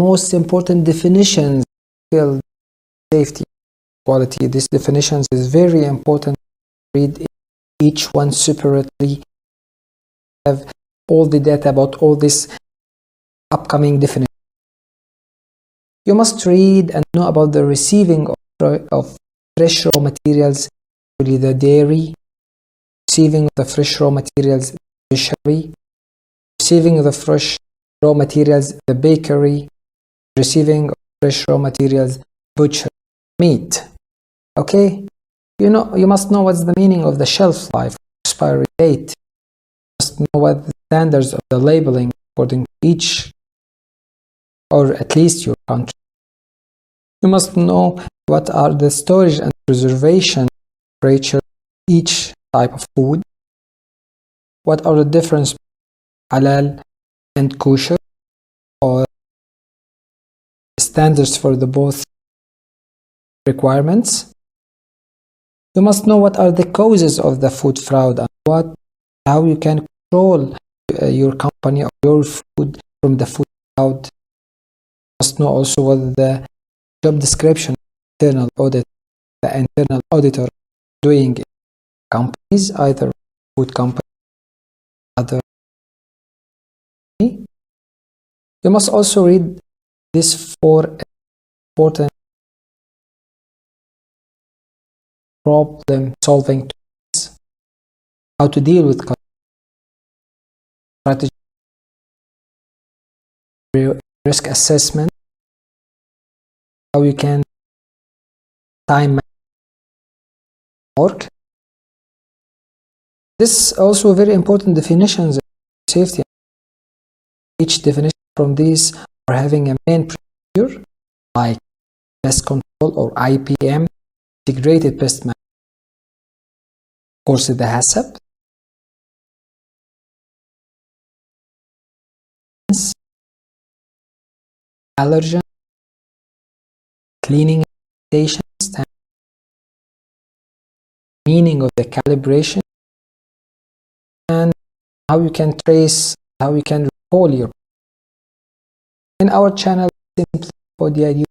most important definitions field safety quality. These definitions is very important to read each one separately. Have all the data about all this upcoming definition. You must read and know about the receiving of fresh raw materials, the dairy, receiving of the fresh raw materials, fishery, receiving of the fresh raw materials, the bakery, receiving of fresh raw materials, butchery, meat. Okay, you must know what's the meaning of the shelf life, expiry date. You must know what the standards of the labeling according to each, or at least your country. You must know what are the storage and preservation temperature of each type of food. What are the difference between halal and kosher, or standards for the both requirements. You must know what are the causes of the food fraud and how you can control your company or your food from the food fraud. You must know also what the job description of internal audit, the internal auditor doing in companies, either food company or other. You must also read these 4 important problem solving tools, how to deal with strategy, risk assessment, how you can time work. This is also very important definitions of safety. Each definition from these are having a main procedure like pest control or IPM, integrated pest management. Of course, the HACCP, Allergens, cleaning and sanitation, meaning of the calibration, and how you can trace, how you can recall your. In our channel Simplyfoodea, we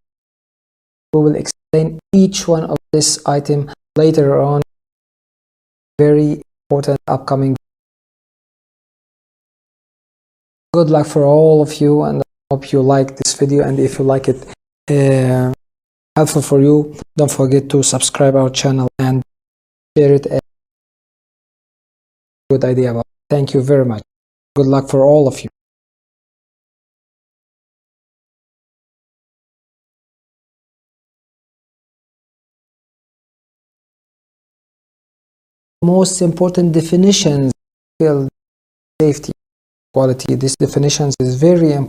will explain each one of this item later on. Very important upcoming. Good luck for all of you, and I hope you like this video, and if you like it helpful for you, don't forget to subscribe our channel and share it. A good idea about it. Thank you very much. Good luck for all of you. Most important definitions field safety quality. These definitions is very important